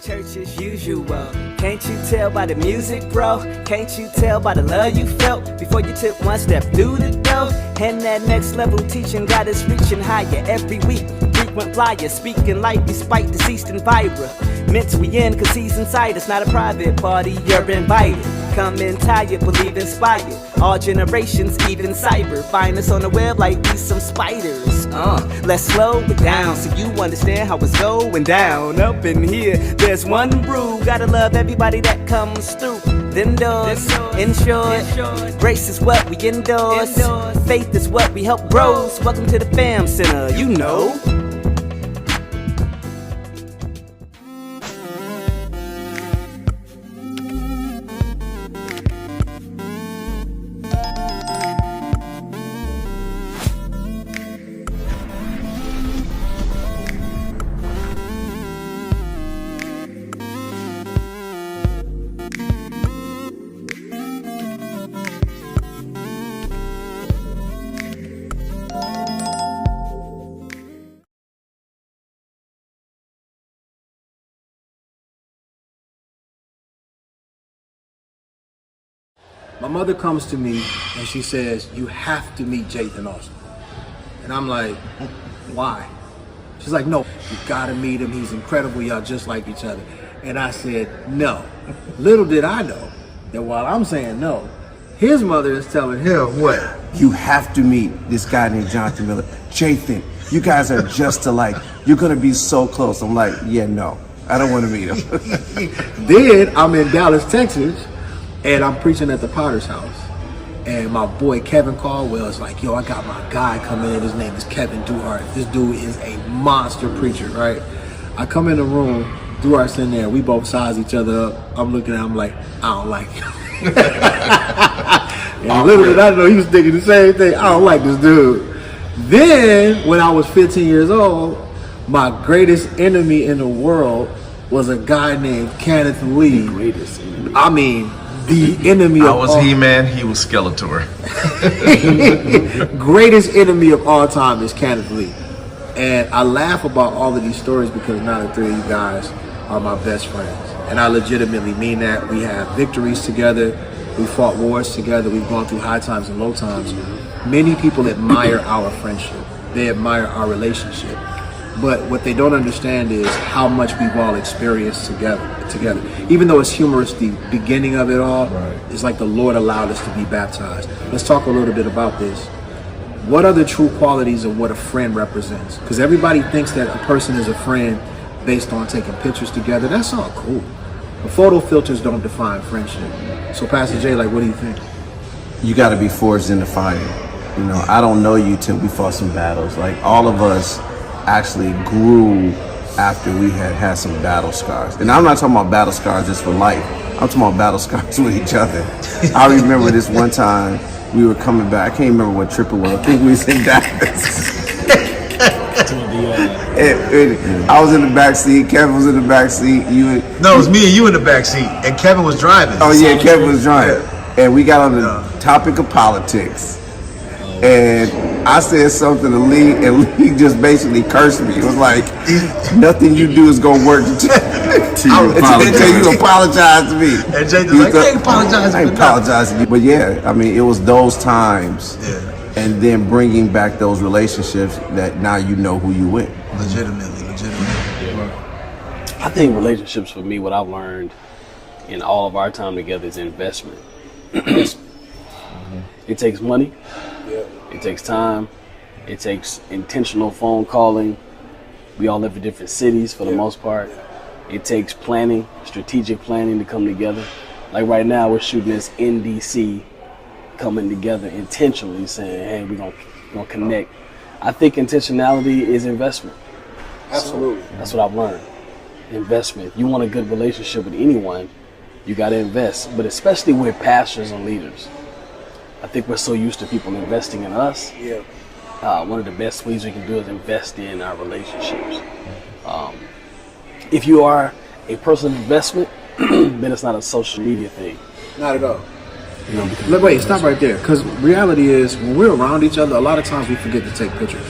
Church as usual. Can't you tell by the music, bro? Can't you tell by the love you felt before you took one step through the door? And that next level teaching got us reaching higher every week. Frequent flyer, speaking life despite deceased and vibra. Meant to we in cause he's inside us, not a private party, you're invited. Come in tired, believe inspired. All generations, even cyber. Find us on the web like these some spiders. Let's slow it down so you understand how it's going down. Up in here, there's one brew. Gotta love everybody that comes through. Then doors, in short, grace is what we endorse. Faith is what we help bros. Welcome to the fam center, you know. My mother comes to me and she says, you have to meet Jathan Austin. And I'm like, why? She's like, no, you gotta meet him. He's incredible. Y'all just like each other. And I said, no. Little did I know that while I'm saying no, his mother is telling him what? You have to meet this guy named Jonathan Miller. Jathan, you guys are just alike. You're gonna be so close. I'm like, yeah, no, I don't wanna meet him. Then I'm in Dallas, Texas, and I'm preaching at the Potter's house. And my boy Kevin Caldwell is like, yo, I got my guy coming in. His name is Kevin Duhart. This dude is a monster preacher, right? I come in the room, Duhart's in there. We both size each other up. I'm looking at him like, I don't like him. And little did I know he was thinking the same thing. I don't like this dude. Then, when I was 15 years old, my greatest enemy in the world was a guy named Kenneth Lee. The greatest enemy. I mean, the enemy of I was He-Man, he was Skeletor. Greatest enemy of all time is Kenneth Lee. And I laugh about all of these stories because now the three of you guys are my best friends. And I legitimately mean that. We have victories together. We fought wars together. We've gone through high times and low times. Many people admire our friendship. They admire our relationship. But what they don't understand is how much we've all experienced together. Even though it's humorous, the beginning of it all, it's like the Lord allowed us to be baptized. Let's talk a little bit about this. What are the true qualities of what a friend represents? Because everybody thinks that a person is a friend based on taking pictures together. That's all cool. But photo filters don't define friendship. So Pastor Jay, like, what do you think? You gotta be forged in the fire. You know, I don't know you till we fought some battles. Like, all of us actually grew after we had some battle scars. And I'm not talking about battle scars just for life. I'm talking about battle scars with each other. I remember this one time we were coming back. I can't remember what trip it was. I think we was in Dallas. And I was in the back seat. Kevin was in the back seat. No, it was me and you in the back seat, and Kevin was driving. Oh yeah, Kevin was driving, and we got on the topic of politics. And I said something to Lee, and Lee just basically cursed me. It was like, nothing you do is gonna work until you apologize to me. And Jay was like, I ain't apologizing. I ain't apologizing to you. But yeah, I mean, it was those times, and then bringing back those relationships that now you know who you with. Legitimately. I think relationships for me, what I've learned in all of our time together is investment. It takes money. It takes time. It takes intentional phone calling. We all live in different cities for the most part. It takes planning, strategic planning to come together. Like right now, we're shooting this in DC, coming together intentionally, saying, "Hey, we're gonna connect." I think intentionality is investment. Absolutely. So that's what I've learned. Investment. If you want a good relationship with anyone, you got to invest. But especially with pastors and leaders. I think we're so used to people investing in us. One of the best ways we can do is invest in our relationships. If you are a person of investment, then it's not a social media thing. Not at all. Look, wait, stop right there. Because reality is, when we're around each other, a lot of times we forget to take pictures.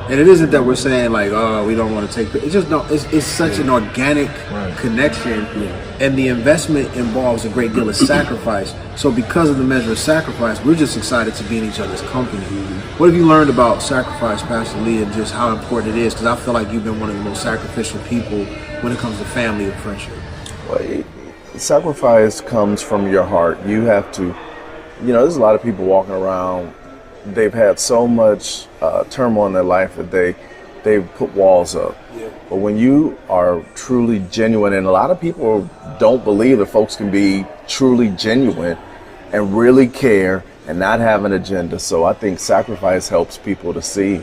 And it isn't that we're saying like, oh, we don't want to take pictures. It's just no. It's such an organic connection, and the investment involves a great deal of sacrifice. So because of the measure of sacrifice, we're just excited to be in each other's company. What have you learned about sacrifice, Pastor Lee, and just how important it is? Because I feel like you've been one of the most sacrificial people when it comes to family and friendship. Well, sacrifice comes from your heart. You have to, there's a lot of people walking around. They've had so much turmoil in their life that they've put walls up. But when you are truly genuine, and a lot of people don't believe that folks can be truly genuine and really care and not have an agenda. So I think sacrifice helps people to see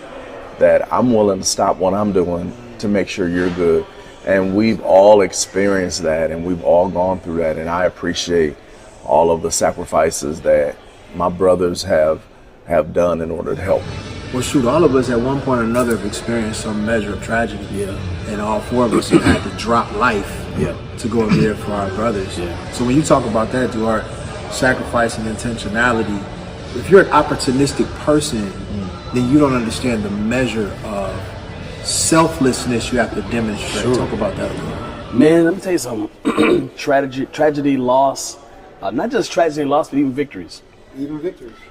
that I'm willing to stop what I'm doing to make sure you're good. And we've all experienced that, and we've all gone through that. And I appreciate all of the sacrifices that my brothers have done in order to help. Well, shoot, all of us at one point or another have experienced some measure of tragedy. And all four of us have had to drop life to go over there for our brothers. So when you talk about that, Duarte, sacrifice and intentionality, if you're an opportunistic person, then you don't understand the measure of selflessness you have to demonstrate. Talk about that a little. Man, let me tell you something. Tragedy, loss, not just tragedy and loss, but even victories.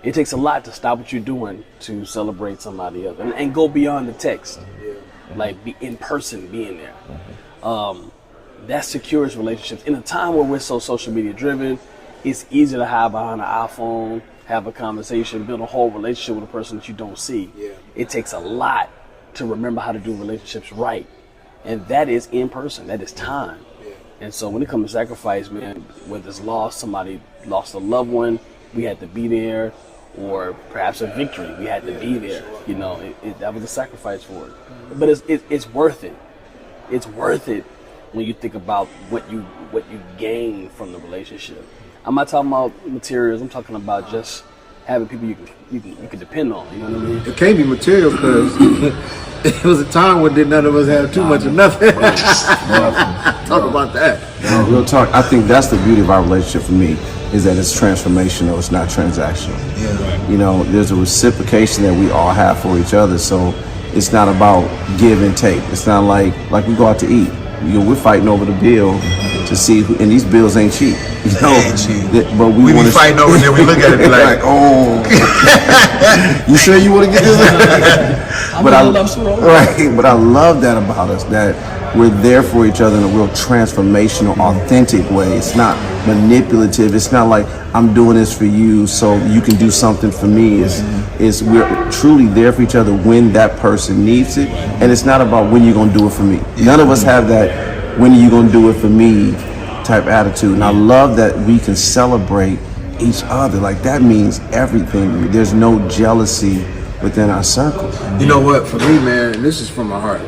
It takes a lot to stop what you're doing to celebrate somebody else and go beyond the text. Like be in person, being there. That secures relationships. In a time where we're so social media driven, it's easy to hide behind an iPhone, have a conversation, build a whole relationship with a person that you don't see. It takes a lot to remember how to do relationships right. And that is in person, that is time. And so when it comes to sacrifice, man, whether it's loss, somebody lost a loved one, we had to be there, or perhaps a victory, we had to be there. That was a sacrifice for it. But it's worth it. It's worth it when you think about what you gain from the relationship. I'm not talking about materials. I'm talking about just having people you can depend on. You know what I mean? It can't be material because it was a time when none of us had too much of nothing. Talk about that. Real talk. I think that's the beauty of our relationship for me, is that it's transformational. It's not transactional. There's a reciprocation that we all have for each other. So it's not about give and take. It's not like we go out to eat. We're fighting over the bill to see who, and these bills ain't cheap. But we be fighting over there. We look at it like, oh, you sure you want to get this? But I love that about us, that we're there for each other in a real transformational, authentic way. It's not manipulative. It's not like I'm doing this for you so you can do something for me. It's we're truly there for each other when that person needs it, and it's not about when you're gonna do it for me. None of us have that when are you gonna do it for me type attitude, and I love that we can celebrate each other. Like, that means everything. There's no jealousy within our circle. You know what, for me, man, and this is from my heart,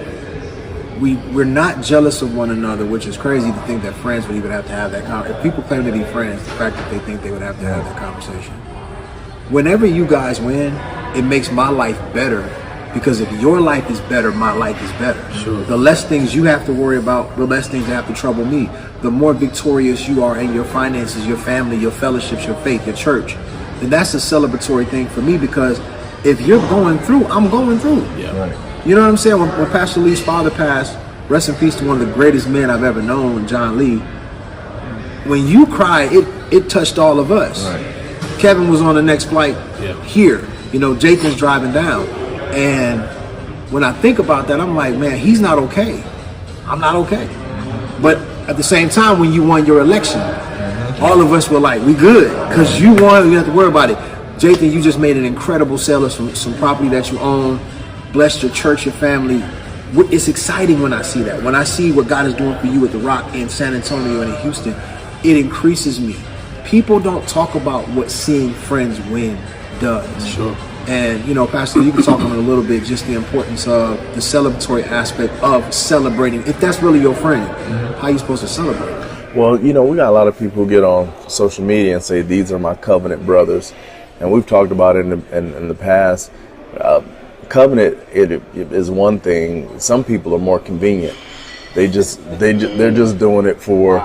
we're not jealous of one another, which is crazy to think that friends would even have to have that conversation. If people claim to be friends, the fact that they think they would have to have that conversation. Whenever you guys win, it makes my life better Because if your life is better, my life is better. Sure. The less things you have to worry about, the less things that have to trouble me. The more victorious you are in your finances, your family, your fellowships, your faith, your church, then that's a celebratory thing for me, because if you're going through, I'm going through. Yeah. Right. You know what I'm saying? When Pastor Lee's father passed, rest in peace to one of the greatest men I've ever known, John Lee. When you cry, it touched all of us. Right. Kevin was on the next flight Yeah. here. You know, Jathan's driving down. And when I think about that, I'm like, man, he's not okay. I'm not okay. But at the same time, when you won your election, all of us were like, we good. Because you won, you don't have to worry about it. Jathan, you just made an incredible sale of some property that you own, blessed your church, your family. It's exciting when I see that. When I see what God is doing for you at The Rock in San Antonio and in Houston, it increases me. People don't talk about what seeing friends win does. Sure. And, you know, Pastor, you can talk on it a little bit, just the importance of the celebratory aspect of celebrating. If that's really your friend, how are you supposed to celebrate? Well, you know, we got a lot of people who get on social media and say, these are my covenant brothers. And we've talked about it in the past. Covenant it is one thing. Some people are more convenient. They're just doing it for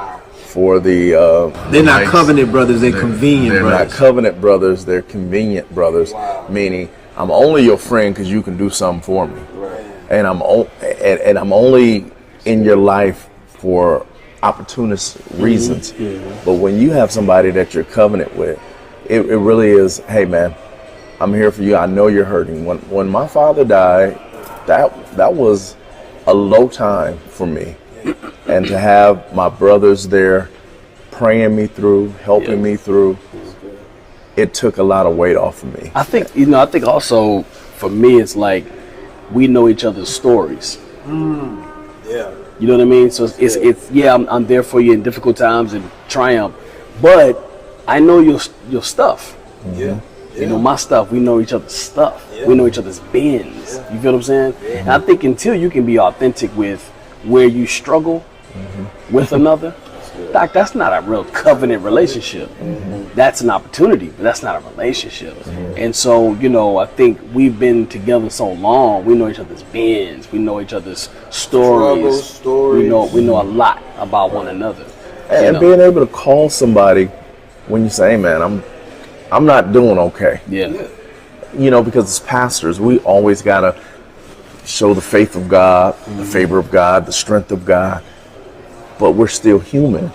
the. They're not covenant brothers, they're convenient They're brothers. not covenant brothers. They're convenient brothers. Meaning, I'm only your friend because you can do something for me, and I'm only in your life for opportunist reasons. But when you have somebody that you're covenant with, it really is. Hey, man, I'm here for you. I know you're hurting. When my father died, that was a low time for me. And to have my brothers there praying me through, helping me through, it took a lot of weight off of me. I think also for me, it's like we know each other's stories. Yeah. You know what I mean? So it's yeah, I'm there for you in difficult times and triumph, but I know your stuff. Yeah. You know my stuff. We know each other's stuff. We know each other's bins. You feel what I'm saying? And I think until you can be authentic with where you struggle with another, Doc, that's not a real covenant relationship. That's an opportunity, but that's not a relationship. And so, you know, I think we've been together so long. We know each other's bins. We know each other's stories. We know a lot about one another. And being able to call somebody when you say, hey, man, I'm not doing okay. Yeah. You know, because as pastors, we always got to show the faith of God, the favor of God, the strength of God. But we're still human.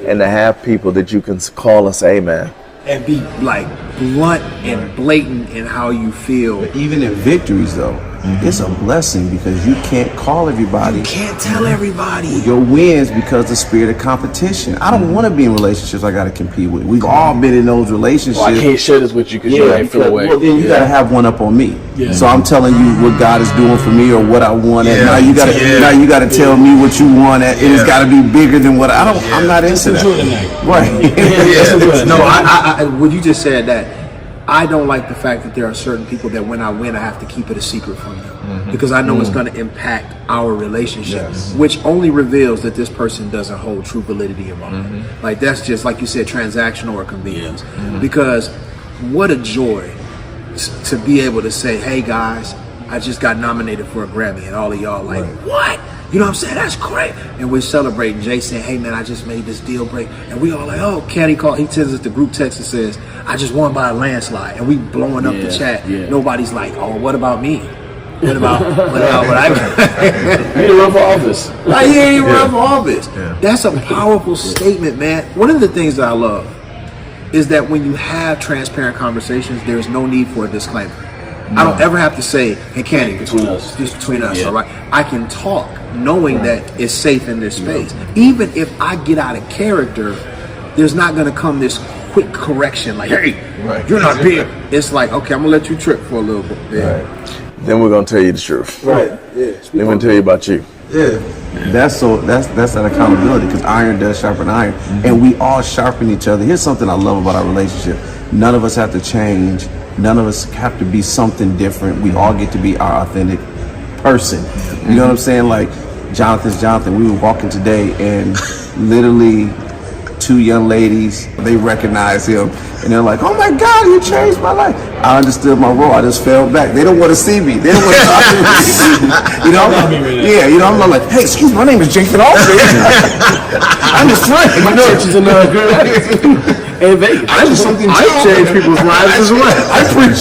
And to have people that you can call and say, hey, man. And be like blunt and blatant in how you feel. Even in victories, though, it's a blessing because you can't call everybody. You can't tell everybody. Your wins because the spirit of competition. I don't want to be in relationships I got to compete with. We've all been in those relationships. Well, I can't share this with you because you might feel away. Well, then you got to have one up on me. Yeah. So I'm telling you what God is doing for me or what I want. Yeah. Now you got to tell me what you want. And it's got to be bigger than what I don't. I'm not into that. Right. No, I when you just said that, I don't like the fact that there are certain people that when I win, I have to keep it a secret from them because I know it's going to impact our relationship, which only reveals that this person doesn't hold true validity in my life. Like that's just like you said, transactional or convenience. Because what a joy to be able to say, "Hey guys, I just got nominated for a Grammy," and all of y'all like, "What?" You know what I'm saying? That's great. And we're celebrating. Jay saying, hey, man, I just made this deal break. And we all like, oh, Caddy called. He sends us the group text and says, I just won by a landslide. And we blowing up the chat. Yeah. Nobody's like, oh, what about me? What about what I got? You didn't run for office. Like, he ain't run for office. Yeah. That's a powerful statement, man. One of the things that I love is that when you have transparent conversations, there's no need for a disclaimer. I don't ever have to say, hey, Candy, between us, all right? I can talk knowing that it's safe in this space. Even if I get out of character, there's not going to come this quick correction like, hey, you're not big. It's like, okay, I'm going to let you trip for a little bit. Yeah. Right. Then we're going to tell you the truth. Right. Yeah. Then we're going to tell you about you. Yeah. That's that accountability because iron does sharpen iron. And we all sharpen each other. Here's something I love about our relationship. None of us have to change. None of us have to be something different. We all get to be our authentic person. You know what I'm saying? Like Jonathan's Jonathan. We were walking today and literally 2 young ladies, they recognize him and they're like, oh my God, you changed my life. I understood my role. I just fell back. They don't want to see me. They don't want to talk to me. You know? Yeah, you know, I'm not like, hey, excuse me, my name is Jason Alfred. I'm his friend. My church is in in Vegas. I just something I change people's lives as well. I preach.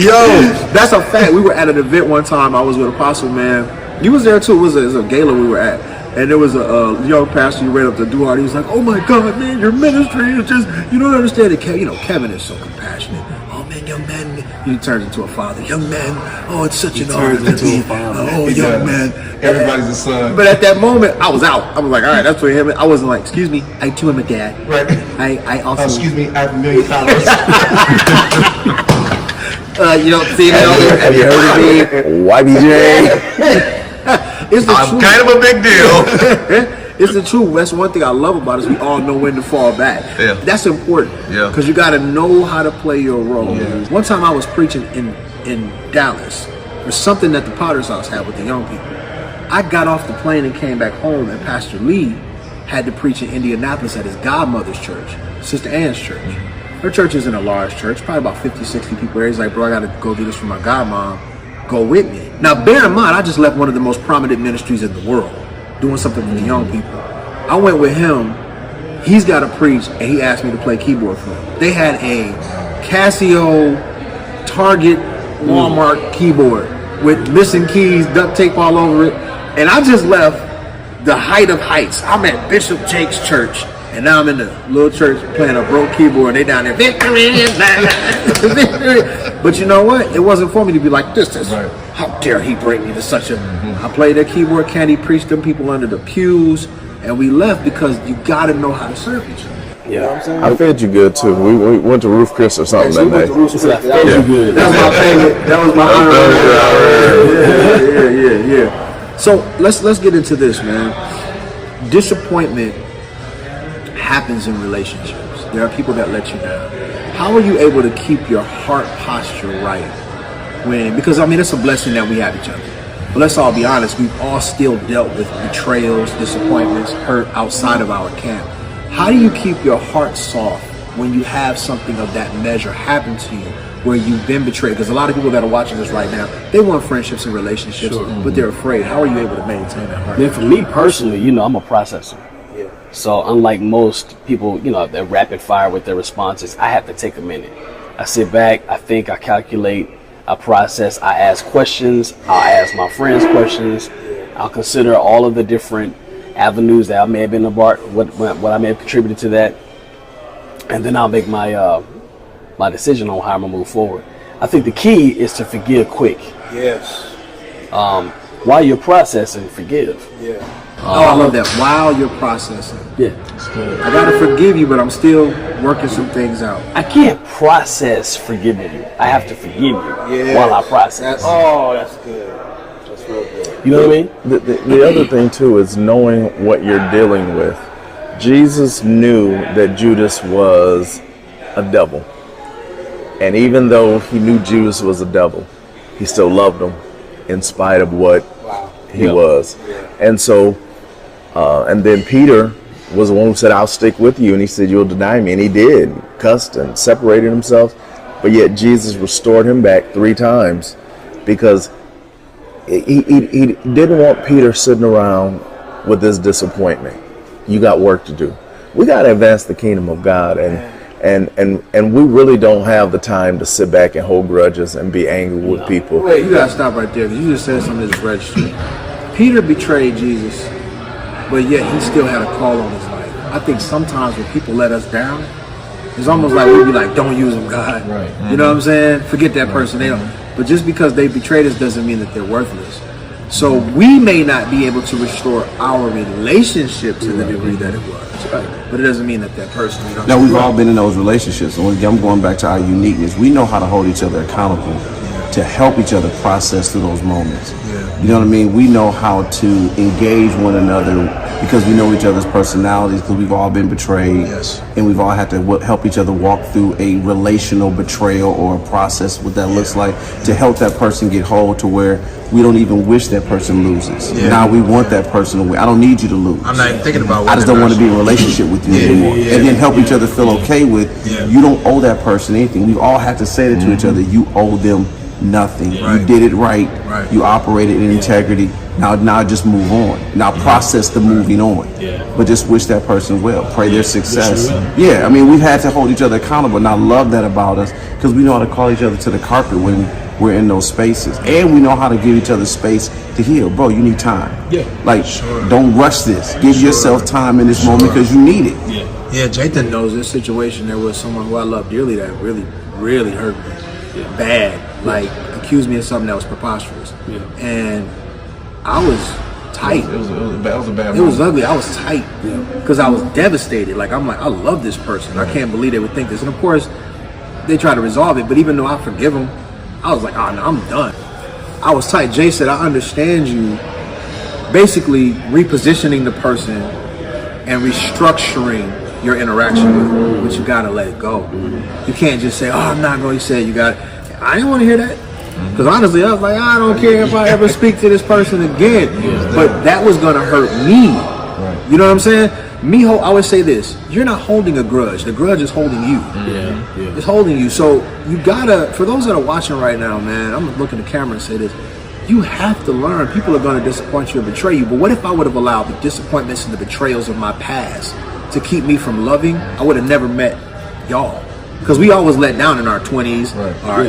Yo, that's a fact. We were at an event one time. I was with Apostle, man. You was there too. It was a gala we were at. And there was a young pastor who ran up to Duarte. He was like, "Oh my God, man, your ministry is just, you don't understand it." You know, Kevin is so compassionate. "Oh man, young man," he turns into a father. "Young man, oh, it's such an honor to be. Oh, young man." Everybody's a son. But at that moment, I was out. I was like, all right, that's for him. I wasn't like, "Excuse me, I too am a dad." Right. I also. Excuse me, I have $1 million. You know, female. Have you heard of me? YBJ. It's the I'm truth. kind of a big deal. It's the truth. That's one thing I love about it is we all know when to fall back. Yeah. That's important. Yeah. Because you got to know how to play your role. Yeah. One time I was preaching in Dallas for something that the Potter's House had with the young people. I got off the plane and came back home, and Pastor Lee had to preach in Indianapolis at his godmother's church, Sister Ann's church. Her church isn't a large church, probably about 50, 60 people there. He's like, "Bro, I got to go do this for my godmom. Go with me." Now, bear in mind, I just left one of the most prominent ministries in the world, doing something for the young people. I went with him. He's got to preach, and he asked me to play keyboard for him. They had a Casio, Target, Walmart keyboard with missing keys, duct tape all over it. And I just left the height of heights. I'm at Bishop Jake's church, and now I'm in the little church playing a broke keyboard, and they down there, "Victory is mine." Victory. But you know what? It wasn't for me to be like, this. How dare he bring me to such a... I played that keyboard, Candy preached them people under the pews, and we left because you got to know how to serve each other. You know what I'm saying? I fed you good too. We went to Roof Chris or something So we that went to day. Rooster Creek. That was good. That was my favorite. That was my honor. Yeah. So let's get into this, man. Disappointment happens in relationships. There are people that let you down. How are you able to keep your heart posture right because I mean it's a blessing that we have each other. But let's all be honest, we've all still dealt with betrayals, disappointments, hurt outside of our camp. How do you keep your heart soft when you have something of that measure happen to you where you've been betrayed? Because a lot of people that are watching this right now, they want friendships and relationships, but they're afraid. How are you able to maintain that heart? Then for me personally, you know, I'm a processor. Yeah. So unlike most people, you know, they're rapid fire with their responses, I have to take a minute. I sit back, I think, I calculate, I process, I ask questions, I'll ask my friends questions, I'll consider all of the different avenues that I may have been a part, what I may have contributed to that, and then I'll make my my decision on how I'm gonna move forward. I think the key is to forgive quick. Yes. While you're processing, forgive. Yeah. I love that. While you're processing. Yeah. I gotta forgive you, but I'm still working some things out. I can't process forgiving you. I have to forgive you while I process. That's good. That's real good. You know what I mean? The other thing too is knowing what you're dealing with. Jesus knew that Judas was a devil. And even though he knew Judas was a devil, he still loved him in spite of what he was. And so, and then Peter was the one who said, "I'll stick with you." And he said, "You'll deny me." And he did, cussed and separated himself. But yet Jesus restored him back 3 times because he didn't want Peter sitting around with this disappointment. You got work to do. We got to advance the kingdom of God, and we really don't have the time to sit back and hold grudges and be angry with people. Wait, you gotta stop right there because you just said something that's registered. Peter betrayed Jesus, but yet he still had a call on his life. I think sometimes when people let us down, it's almost like we'd be like, "Don't use them, God." Right. You know what I'm saying? Forget that person. They don't. But just because they betrayed us doesn't mean that they're worthless. So we may not be able to restore our relationship to the degree that it was, but it doesn't mean that that person. You know, Now, we've all been in those relationships. And I'm going back to our uniqueness. We know how to hold each other accountable to help each other process through those moments. You know what I mean? We know how to engage one another because we know each other's personalities, because we've all been betrayed. Yes. And we've all had to help each other walk through a relational betrayal or a process, what that looks like, to help that person get whole to where we don't even wish that person loses. Yeah. Now we want that person to win. I don't need you to lose. I'm not even thinking about I just don't want to be in a relationship with you anymore. And then help each other feel okay with, you don't owe that person anything. We've all had to say that to each other. You owe them nothing. You did it right. You operated in integrity. Now just move on. Now process the moving on. But just wish that person well. Pray their success. Yeah, I mean, we've had to hold each other accountable, and I love that about us because we know how to call each other to the carpet when we're in those spaces, and we know how to give each other space to heal. Bro, you need time. Like, don't rush this. Give yourself time in this moment because you need it. Yeah, Jathan knows this situation. There was someone who I love dearly that really, really hurt me bad. Like, accused me of something that was preposterous. And I was tight. It was a bad It was ugly. I was tight because I was devastated. Like, I'm like, I love this person. I can't believe they would think this. And of course, they try to resolve it. But even though I forgive them, I was like, oh, no, I'm done. I was tight. Jay said, I understand you. Basically, repositioning the person and restructuring your interaction with them, but you gotta let it go. You can't just say, oh, I'm not going. You said you got. I didn't want to hear that. Because honestly, I was like, I don't care if I ever speak to this person again. But that was going to hurt me. You know what I'm saying? I always say this. You're not holding a grudge. The grudge is holding you. It's holding you. So you got to, for those that are watching right now, man, I'm going to look at the camera and say this. You have to learn. People are going to disappoint you and betray you. But what if I would have allowed the disappointments and the betrayals of my past to keep me from loving? I would have never met y'all. Because we always let down in our 20s,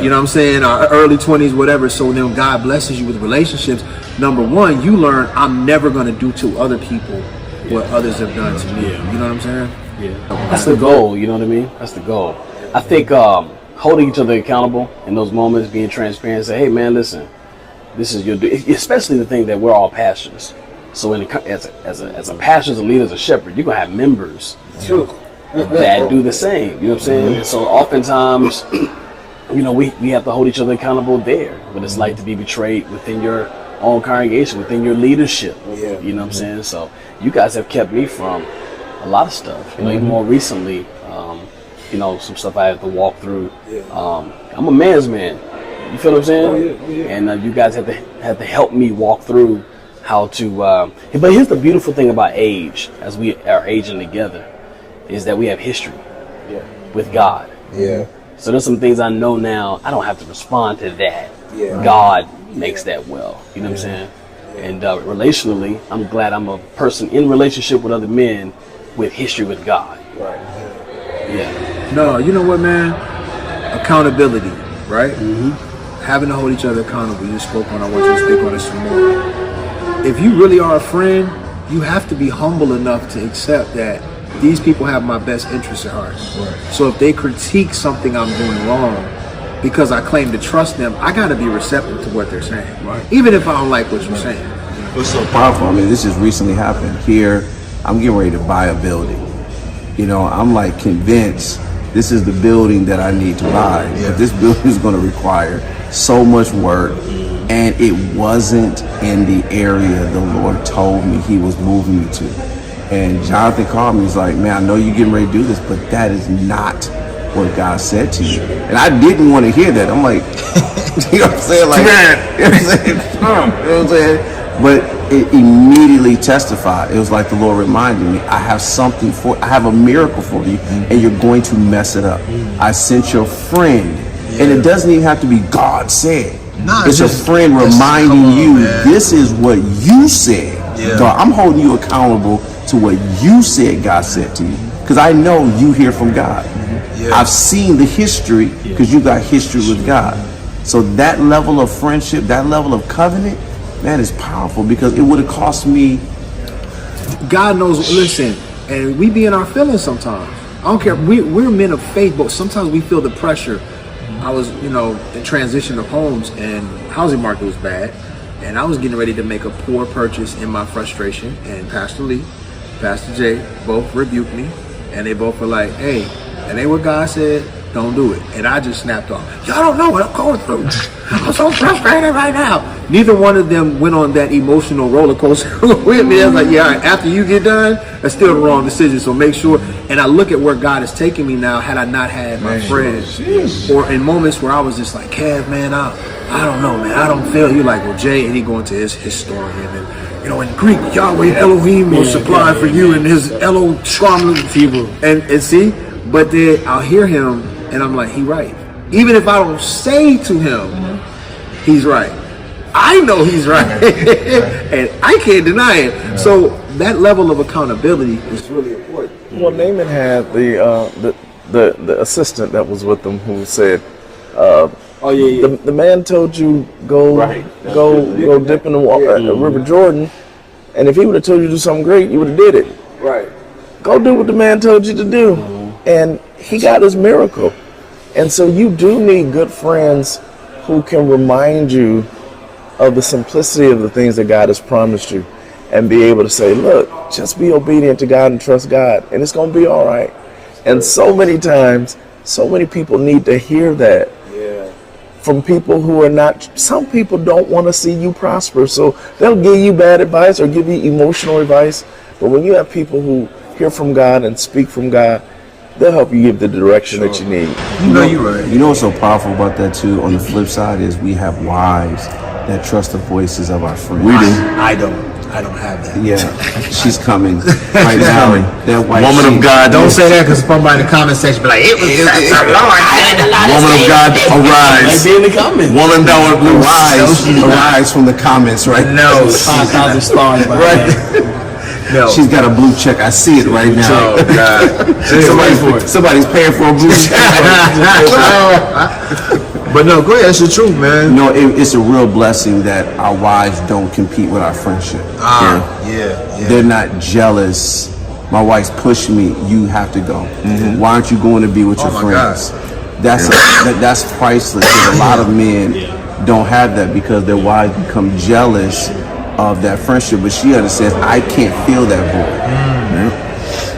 you know what I'm saying, our early 20s, whatever. So then God blesses you with relationships. Number one, you learn I'm never going to do to other people what others have done to me. You know what I'm saying? That's the goal, you know what I mean? That's the goal. I think holding each other accountable in those moments, being transparent, say, hey man, listen, this is your, especially the thing that we're all pastors. So as a pastor, as a leader, as a shepherd, you're going to have members that do the same, you know what I'm saying? And so oftentimes, you know, we have to hold each other accountable there, what it's like to be betrayed within your own congregation, within your leadership, you know what I'm saying? So you guys have kept me from a lot of stuff, you know, even more recently, you know, some stuff I had to walk through. I'm a man's man, you feel what I'm saying? And you guys have to help me walk through how to, but here's the beautiful thing about age, as we are aging together, is that we have history with God. So there's some things I know now, I don't have to respond to that. God makes that well, you know what I'm saying? And relationally, I'm glad I'm a person in relationship with other men with history with God. No, you know what, man? Accountability, right? Having to hold each other accountable. You spoke on, I want you to speak on it some more. If you really are a friend, you have to be humble enough to accept that these people have my best interests at heart. So if they critique something I'm doing wrong, because I claim to trust them, I got to be receptive to what they're saying, even if I don't like what you're saying. What's so powerful? I mean, this just recently happened here. I'm getting ready to buy a building. You know, I'm like convinced this is the building that I need to buy. But this building is going to require so much work, and it wasn't in the area the Lord told me He was moving me to. And Jonathan called me. He's like, man, I know you're getting ready to do this, but that is not what God said to you. And I didn't want to hear that. I'm like, you know what I'm saying? Like, you know what I'm saying? But it immediately testified. It was like the Lord reminded me, I have a miracle for you, and you're going to mess it up. I sent your friend, and it doesn't even have to be God said. It's a friend reminding you, this is what you said. God, I'm holding you accountable to what you said God said to you, because I know you hear from God. I've seen the history, because you got history with God. So that level of friendship, that level of covenant, that is powerful, because it would have cost me. God knows, listen, and we be in our feelings sometimes. I don't care, we're men of faith, but sometimes we feel the pressure. I was, you know, in transition of homes, and housing market was bad, and I was getting ready to make a poor purchase in my frustration, and Pastor Lee, Pastor Jay both rebuked me, and they both were like, hey, that ain't what God said, Don't do it. And I just snapped off. Y'all don't know what I'm going through. I'm so frustrated right now. Neither one of them went on that emotional roller coaster with me. I was like, yeah, all right, after you get done, that's still the wrong decision. So make sure. And I look at where God is taking me now. Had I not had my friends, or in moments where I was just like, Kev, man, I don't know, man. I don't feel. You're like, well, Jay, and he going to his historian and. You know, in Greek, Yahweh Elohim will supply for you and his Elo Shram and see, but then I'll hear him and I'm like, he right. Even if I don't say to him, he's right. I know he's right. And I can't deny it. So that level of accountability is really important. Well, Naaman had the assistant that was with him who said, The man told you go dip in the River Jordan, and if he would have told you to do something great, you would have did it. Right. Go do what the man told you to do, and he got his miracle. And so you do need good friends who can remind you of the simplicity of the things that God has promised you, and be able to say, look, just be obedient to God and trust God, and it's going to be all right. And so many times, so many people need to hear that. From people who are not, some people don't want to see you prosper, so they'll give you bad advice or give you emotional advice. But when you have people who hear from God and speak from God, they'll help you give the direction that you need. You're right. You know what's so powerful about that too? On the flip side is we have wives that trust the voices of our friends. We do. I don't have that. Yeah, she's coming right now. That white Woman of God, Don't say that because somebody in the comment section be like, it was the Lord. Woman of God, arise. Be in the comments. Woman that would arise from the comments, right? No. 5,000 stars. Right. No. She's got a blue check. I see it right now. Oh, God. Somebody's paying for a blue check. But no, go ahead. That's the truth, man. No, it's a real blessing that our wives don't compete with our friendship. Yeah. They're not jealous. My wife's pushed me. You have to go. Why aren't you going to be with your friends? That's priceless. A lot of men don't have that because their wives become jealous of that friendship. But she understands, I can't feel that void.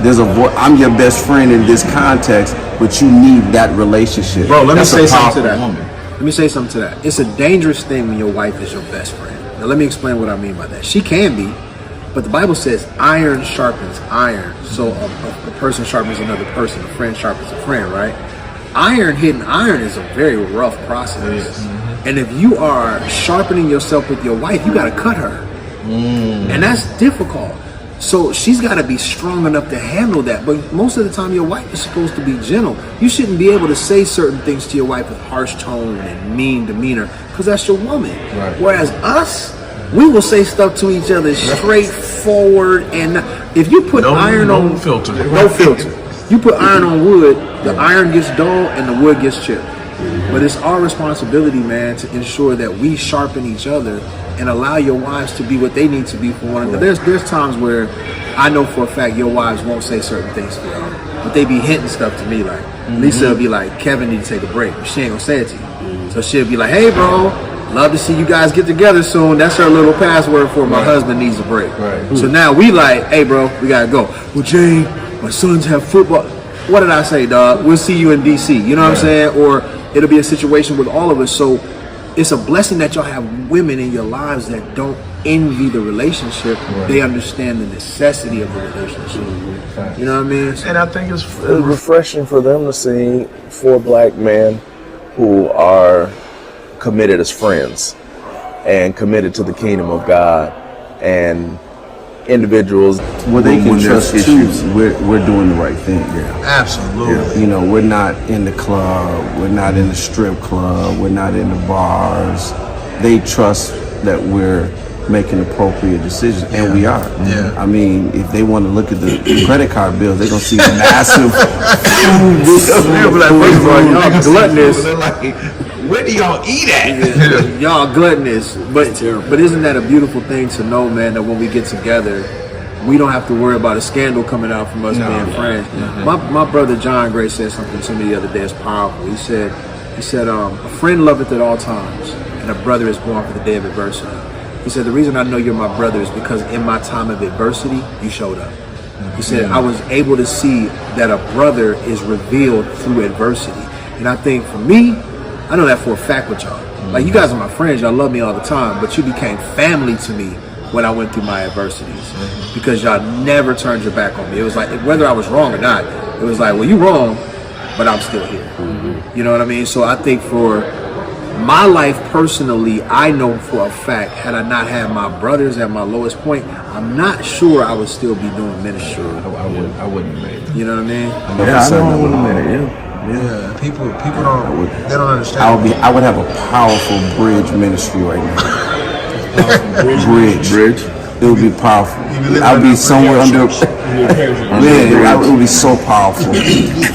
There's a void. I'm your best friend in this context, but you need that relationship. Bro, let me say something to that. Let me say something to that. It's a dangerous thing when your wife is your best friend. Now, let me explain what I mean by that. She can be, but the Bible says iron sharpens iron. So a person sharpens another person. A friend sharpens a friend, right? Iron hitting iron is a very rough process. And if you are sharpening yourself with your wife, you got to cut her. And that's difficult. So she's got to be strong enough to handle that. But most of the time, your wife is supposed to be gentle. You shouldn't be able to say certain things to your wife with harsh tone and mean demeanor because that's your woman. Right. Whereas us, we will say stuff to each other straightforward. And if you put iron on... No filter. No filter. You put iron on wood, the iron gets dull and the wood gets chipped. But it's our responsibility, man, to ensure that we sharpen each other and allow your wives to be what they need to be for one another. There's times where I know for a fact your wives won't say certain things to y'all, but they be hinting stuff to me. Like Lisa will be like, Kevin need to take a break, but she ain't gonna say it to you. So she'll be like, hey bro, love to see you guys get together soon. That's her little password for my husband needs a break. So now we like, hey bro, we gotta go. Well, Jane, my sons have football. What did I say, dog? We'll see you in DC. You know what I'm saying? Or it'll be a situation with all of us. So it's a blessing that y'all have women in your lives that don't envy the relationship. They understand the necessity of the relationship. You know what I mean? And I think it's refreshing for them to see 4 black men who are committed as friends and committed to the kingdom of God, and individuals where they can trust too, we're doing the right thing. Absolutely. You know, we're not in the club, we're not in the strip club, we're not in the bars. They trust that we're making appropriate decisions, and we are. I mean, if they want to look at the credit card bills, they're gonna see massive y'all gluttonous. They're like, where do y'all eat at? Y'all gluttonous, but isn't that a beautiful thing to know, man? That when we get together, we don't have to worry about a scandal coming out from us being friends. My brother John Gray said something to me the other day. It's powerful. He said, a friend loveth at all times, and a brother is born for the day of adversity. He said, the reason I know you're my brother is because in my time of adversity, you showed up. He said, I was able to see that a brother is revealed through adversity. And I think for me, I know that for a fact with y'all. Like, you guys are my friends, y'all love me all the time, but you became family to me when I went through my adversities, because y'all never turned your back on me. It was like, whether I was wrong or not, it was like, well, you wrong, but I'm still here. You know what I mean? So I think for my life personally, I know for a fact, had I not had my brothers at my lowest point, I'm not sure I would still be doing ministry. I wouldn't have made it. You know what I mean? Yeah, I know in a minute. Yeah, people don't, they don't understand. I would have a powerful bridge ministry right now. Bridge. It would be powerful. I'll be somewhere under. Man, it would be so powerful.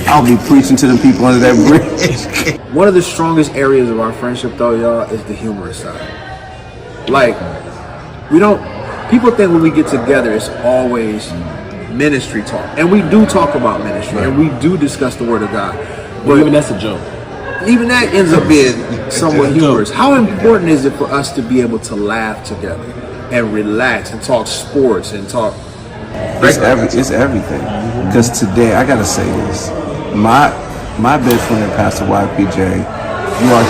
I'll be preaching to the people under that bridge. One of the strongest areas of our friendship, though, y'all, is the humorous side. Like, people think when we get together, it's always ministry talk. And we do talk about ministry, and we do discuss the Word of God. But even that's a joke. Even that ends up being somewhat humorous. How important is it for us to be able to laugh together and relax and talk sports and talk? It's everything. Because today, I gotta say this. My best friend, Pastor YPJ,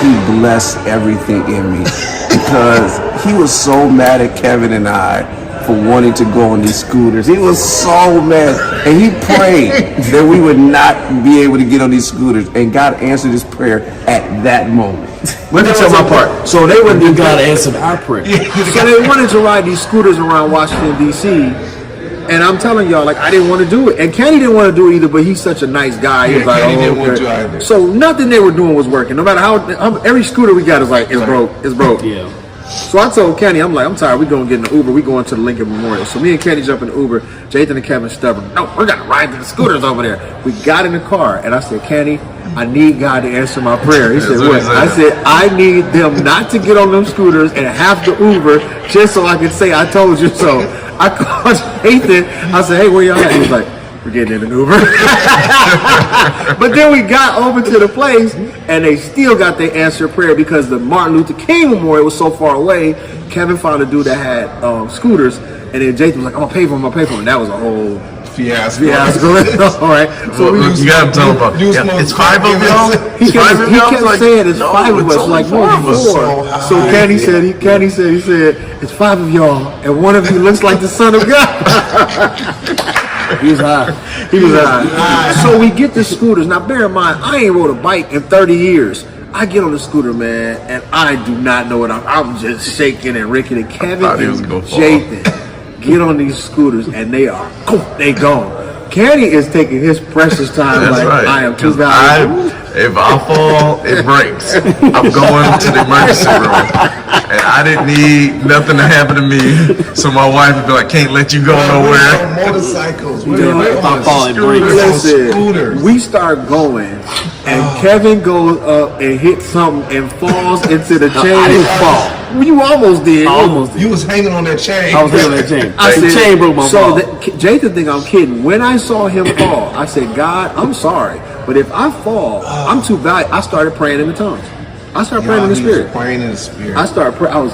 he blessed everything in me. Because he was so mad at Kevin and I for wanting to go on these scooters. He was so mad. And he prayed that we would not be able to get on these scooters. And God answered his prayer at that moment. Let me tell my part. So they wouldn't do God answered our prayer. So they wanted to ride these scooters around Washington, D.C., and I'm telling y'all, like, I didn't want to do it. And Kenny didn't want to do it either, but he's such a nice guy. He was like, Kenny oh, didn't want okay. to either. So nothing they were doing was working. No matter how every scooter we got is like, it's broke. Yeah. So I told Kenny, I'm like, I'm tired. We're going to get in the Uber. We're going to the Lincoln Memorial. So me and Kenny jump in the Uber. Jathan and Kevin stubborn. No, we're going to ride to the scooters over there. We got in the car, and I said, Kenny, I need God to answer my prayer. He said, what? I said, I need them not to get on them scooters and have the Uber just so I can say I told you so. I called Jathan. I said, hey, where y'all at? He was like, we're getting in an Uber. But then we got over to the place, and they still got their answer prayer because the Martin Luther King Memorial was so far away. Kevin found a dude that had scooters, and then Jathan was like, I'm going to pay for him. And that was a whole fiasco. All right. So you got to tell him about it's 5 of y'all? He kept saying it's 5 of us, like, no, 4. So Kenny said, it's 5 of y'all, and one of you looks like the Son of God. He was high. So we get the scooters. Now, bear in mind, I ain't rode a bike in 30 years. I get on the scooter, man, and I do not know what I'm just shaking and rickety. Kevin and Jathan get on these scooters, and they gone. Kenny is taking his precious time. That's like, right. I am too valuable. If I fall, it breaks. I'm going to the emergency room. And I didn't need nothing to happen to me. So my wife would be like, can't let you go nowhere. Motorcycles. If I fall, it breaks. Listen, we start going, and Kevin goes up and hits something and falls into the chain. I didn't fall. You almost did. You was hanging on that chain. I was hanging on that chain. I The said, chain broke my so fall. Jathan think I'm kidding. When I saw him fall, I said, God, I'm sorry, but if I fall, I'm too bad. I started praying in the tongues. I started praying in the spirit. Praying in the spirit. I started praying. I was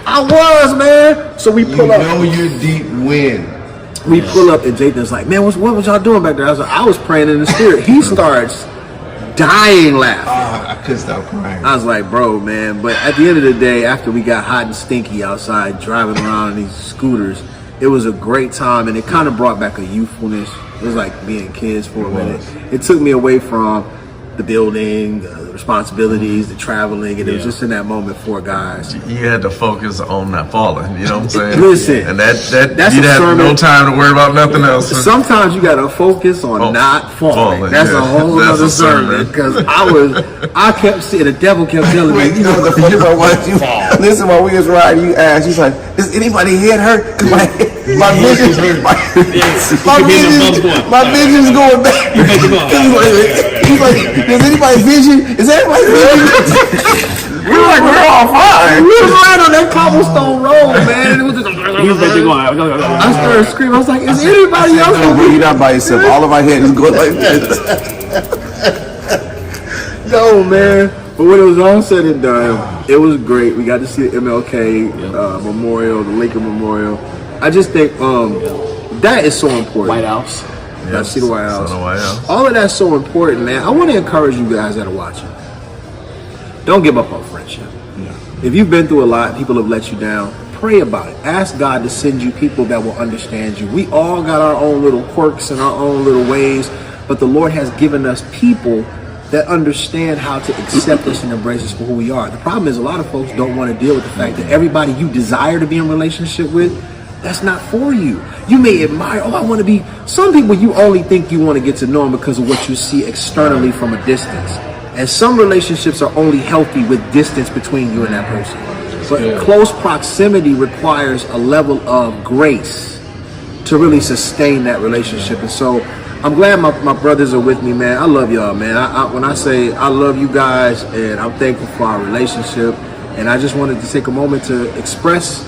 I was, man. So we pull up. You know you're deep wind. We pull up, and Jathan's like, man, what was y'all doing back there? I was like, I was praying in the spirit. He starts dying laughing. I couldn't stop crying. I was like, bro, man. But at the end of the day, after we got hot and stinky outside driving around in these scooters, it was a great time, and it kind of brought back a youthfulness. It was like being kids for a minute. It took me away from the building, the responsibilities, the traveling, and it was just in that moment for guys. You had to focus on not falling, you know what I'm saying? Listen, and that's a you'd have sermon. no time to worry about nothing else. Sometimes you gotta focus on not falling. That's a whole That's other a sermon. sermon. Because I kept seeing, the devil kept telling me, You know the funny part was listen, while we was riding, you asked, you was like, is anybody head hurt? Cause my vision's going back. He's like, does anybody vision? Is everybody vision? We were like, we're all fine. we was right on that cobblestone road, man. It was just, He was basically going, I started screaming. I was like, is anybody else? No, you're not by yourself. All of our head is going like this. No, man. But when it was all said and done, it was great. We got to see the MLK Memorial, the Lincoln Memorial. I just think that is so important. White House. Got to see the White House. So the White House. All of that's so important, man. I want to encourage you guys that are watching. Don't give up on friendship. If you've been through a lot, people have let you down, pray about it. Ask God to send you people that will understand you. We all got our own little quirks and our own little ways, but the Lord has given us people that understand how to accept us and embrace us for who we are. The problem is a lot of folks don't want to deal with the fact that everybody you desire to be in relationship with, that's not for you. You may admire, I want to be, some people you only think you want to get to know them because of what you see externally from a distance. And some relationships are only healthy with distance between you and that person. But close proximity requires a level of grace to really sustain that relationship. And so I'm glad my brothers are with me, man. I love y'all, man. When I say I love you guys, and I'm thankful for our relationship, and I just wanted to take a moment to express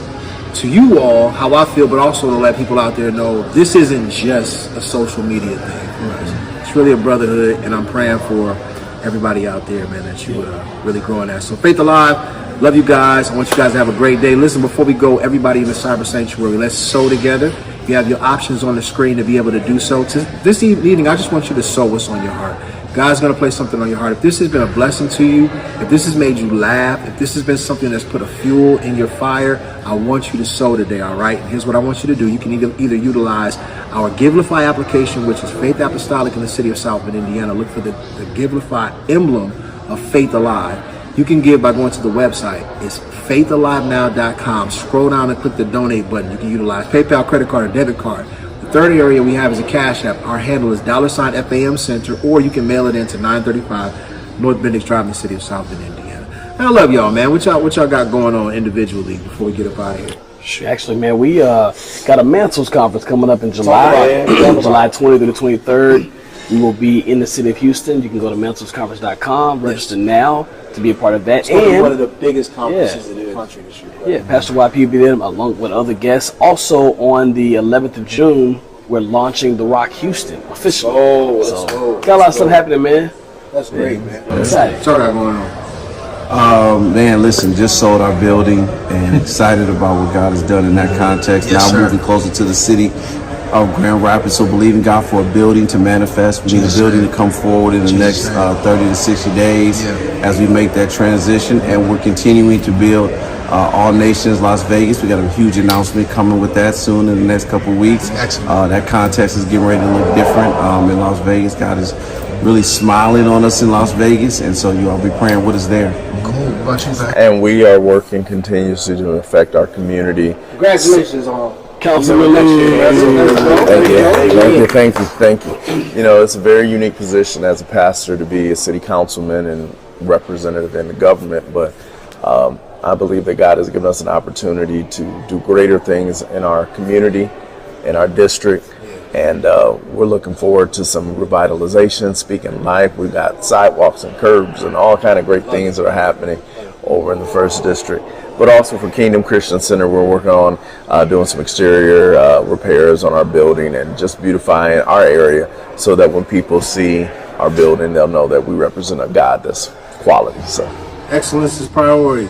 to you all how I feel, but also to let people out there know this isn't just a social media thing for us. It's really a brotherhood, and I'm praying for everybody out there, man, that you really growing that. So Faith Alive, love you guys. I want you guys to have a great day. Listen, before we go, everybody in the Cyber Sanctuary, let's sow together. You have your options on the screen to be able to do so. This evening, I just want you to sow what's on your heart. God's going to place something on your heart. If this has been a blessing to you, if this has made you laugh, if this has been something that's put a fuel in your fire, I want you to sow today, all right? And here's what I want you to do. You can either utilize our Givelify application, which is Faith Apostolic in the city of South Bend, Indiana. Look for the Givelify emblem of Faith Alive. You can give by going to the website. It's faithalivenow.com. Scroll down and click the donate button. You can utilize PayPal, credit card, or debit card. The third area we have is a Cash App. Our handle is $FAM Center, or you can mail it in to 935 North Bendix Drive in the city of South Bend, Indiana. I love y'all, man. What y'all got going on individually before we get up out of here? Actually, man, we got a Mantles conference coming up in July, July 20th to the 23rd. We will be in the city of Houston. You can go to mantlesconference.com, register now to be a part of that. It's one of the biggest conferences in the country this year. Yeah, Pastor YP will be there along with other guests. Also on the 11th of June, we're launching The Rock Houston officially. Got a lot of stuff happening, man. That's great, man. Excited. What's going on? Man, listen, just sold our building and excited about what God has done in that context. Yes, now sir. moving closer to the city of Grand Rapids. So believing God for a building to manifest. We need a building to come forward in the next 30 to 60 days as we make that transition. And we're continuing to build All Nations Las Vegas. We got a huge announcement coming with that soon in the next couple of weeks. That context is getting ready to look different in Las Vegas. God is really smiling on us in Las Vegas. And so you all be praying with us there. And we are working continuously to affect our community. Congratulations on Councilman Thank you. You know, it's a very unique position as a pastor to be a city councilman and representative in the government, but I believe that God has given us an opportunity to do greater things in our community, in our district, and we're looking forward to some revitalization, speaking life. We've got sidewalks and curbs and all kind of great things that are happening over in the 1st District. But also for Kingdom Christian Center, we're working on doing some exterior repairs on our building and just beautifying our area so that when people see our building, they'll know that we represent a God that's quality. So, excellence is priority.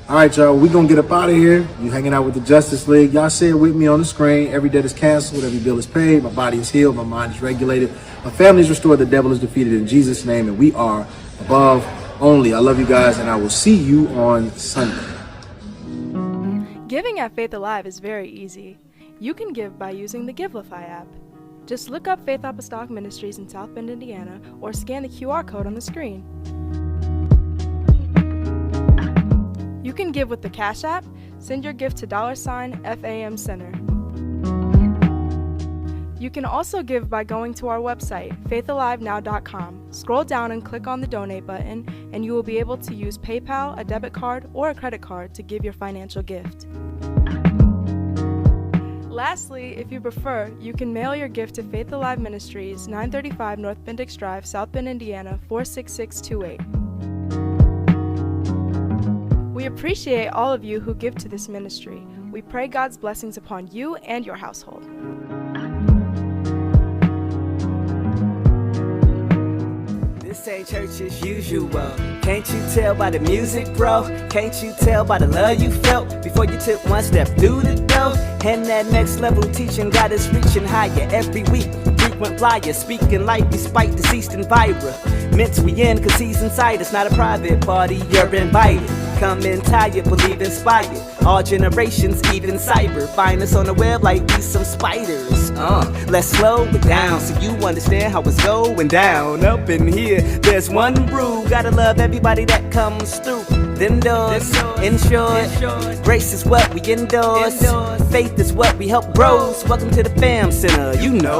All right, y'all, we're going to get up out of here. You hanging out with the Justice League. Y'all say it with me on the screen. Every debt is canceled. Every bill is paid. My body is healed. My mind is regulated. My family is restored. The devil is defeated in Jesus' name. And we are above only. I love you guys, and I will see you on Sunday. Giving at Faith Alive is very easy. You can give by using the Givelify app. Just look up Faith Apostolic Ministries in South Bend, Indiana, or scan the QR code on the screen. You can give with the Cash App. Send your gift to $FAM Center. You can also give by going to our website, faithalivenow.com. Scroll down and click on the donate button, and you will be able to use PayPal, a debit card, or a credit card to give your financial gift. Lastly, if you prefer, you can mail your gift to Faith Alive Ministries, 935 North Bendix Drive, South Bend, Indiana, 46628. We appreciate all of you who give to this ministry. We pray God's blessings upon you and your household. This ain't church as usual. Can't you tell by the music, bro? Can't you tell by the love you felt before you took one step through the door? And that next level teaching got us reaching higher every week. frequent flyer, speaking life despite deceased and vibra. Mints we in, cause he's inside, it's not a private party, you're invited. Come in tired, believe inspired. All generations, even cyber. Find us on the web like we some spiders. Let's slow it down so you understand how it's going down. Up in here, there's one brew. Gotta love everybody that comes through. Them doors, in short, grace is what we endorse. Faith is what we help grow. Welcome to the fam center, you know.